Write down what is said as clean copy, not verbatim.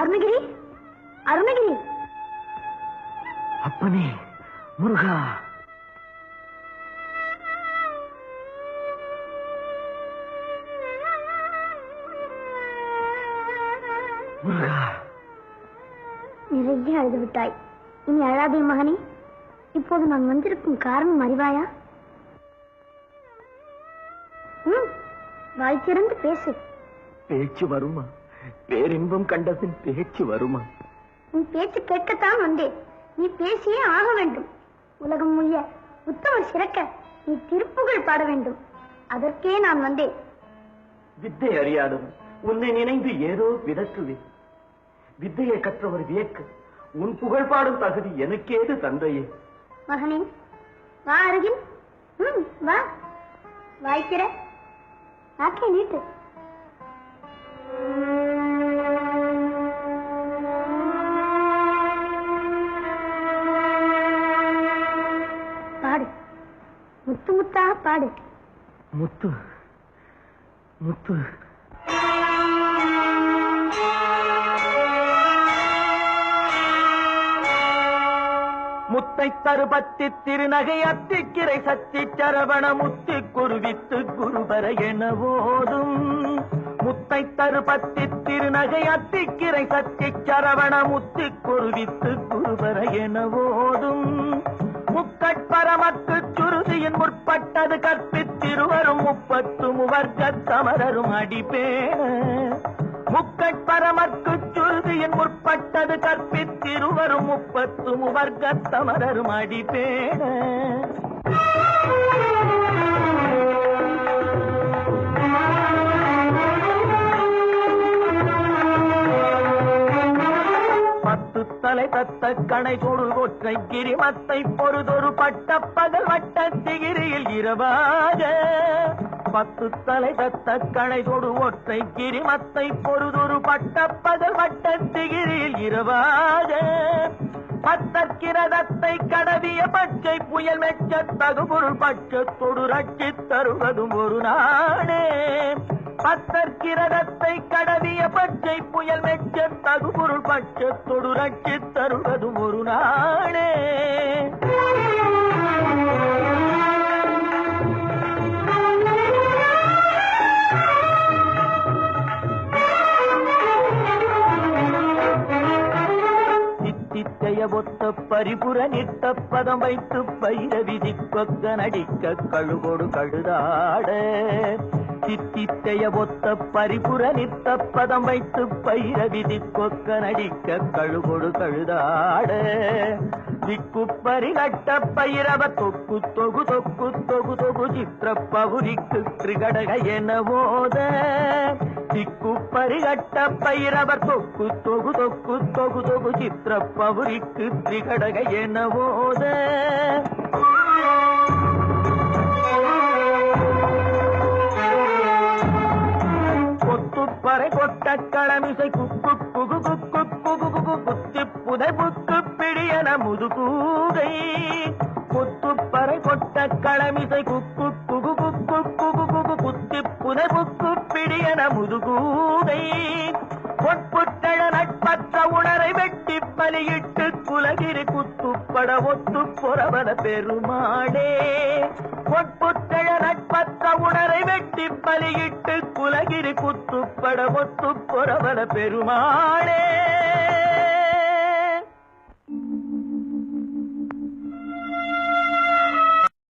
அருணகிரி, அருணகிரி. அப்பனே முருகா. முருகா. நிறைய அழுது விட்டாய். இனி அழாதே மகனே. இப்போது நான் வந்திருக்கும் காரணம் அறிவாயா? வாய் திறந்து பேசு. பேச்சு வருமா? பேரின்பம் கண்டதின் பேச்சு வருமா? உன் பேச்சு கேட்கத்தான் வந்தேன். நீ பேசியே ஆக வேண்டும். உலகம் முய்ய உத்தமர் சிறக்க நீ திருப்புகழ் பாட வேண்டும். அதற்கே நான் வந்தேன். வித்தை அறியாதவன் உன்னை நினைந்து ஏதோ விதற்றுவேன். வித்தையை கற்றவர் வியக்க உன் புகழ் பாடும் தகுதி எனக்கேது தந்தையே. மகனே வா அருகில். வா. வாய்க்கிற நாக்கை நீட்டு. பாடு. முத்து முத்தாக பாடு. முத்து முத்து. முத்தை தருபத்தி திருநகை அத்திக்கிரை சத்தி சரவண முத்தி குருவித்து குருபர என ஓதும். முத்தை தருபத்தி திருநகை அத்திக்கிரை சத்தி சரவண முத்தி குருவித்து குருபர என ஓதும். முக்கட்பரமக்கு சுருதியின் முற்பட்டது கற்பித்திருவரும் 30 முவர்க்க சமரரும் அடிப்பேன. முக்கட்பரமற்கு சுருதியின் முற்பட்டது கற்பித்திருவரும் 30 முவர்க்க சமரரும் அடிப்பேன. தலை தத்த கணை தொடு ஒற்றை கிரிமத்தை பொறுதொரு பட்ட பகல் வட்ட திகிரியில் இரவாக. 10 தலை தத்த கணை தொடு ஒற்றை கிரிமத்தை பொறுதொரு பட்ட பகல் வட்ட திகிரியில் இரவாக. பத்தற்கிரதத்தை கடவிய பச்சை புயல் மெச்ச தகுபொருள் பட்சத்தொடு ரட்சி தருவதும் ஒரு நாடே. பத்தற்கிரதத்தை கடவிய பச்சை புயல் மெச்ச தகுபொருள் பட்சத்தொடு ரட்சி தருவதும் ஒரு நாடே. சித்தித்தைய ஒத்த பரிபுர நிட்ட பதம் வைத்து பயிர விதி கொக்க நடிக்க கழுகொடு கழுதாட. சித்தித்தைய ஒத்த பரிபுர நிட்ட பதம் வைத்து பயிர விதி கொக்க நடிக்க கழுகொடு கழுதாட. திக்கு பரிகட்ட பயிரவ தொக்கு தொகு தொக்கு தொகு தொகு சித்திர பவுரிக்கு திரிகடக என ஓத. திக்கு பரிகட்ட பயிரவர் தொக்கு தொகு தொக்கு தொகு தொகு சித்திர பவுரிக்கு திரிகடக என ஓத. கொத்துப்பறை கொட்ட களமிசை குக்கு குகு குக்கு குகு குகு குத்தி புதை புக்கு பிடியன முதுகூகை. கொத்துப்பறை கொட்ட களமிசை குக்கு குகு குக்கு குகு குகு குத்தி புதை புக்கு பிடியன முதுகூகை. பொற்புத்தழ நட்பற்ற உணரை வெட்டி பலியிட்டு குலகிரி குத்துப்பட ஒத்து பொறவன பெருமாளே. பொற்புத்தழ நட்பற்ற உணரை வெட்டி பலியிட்டு குலகிரி குத்துப்பட ஒத்து பொறவன பெருமாளே.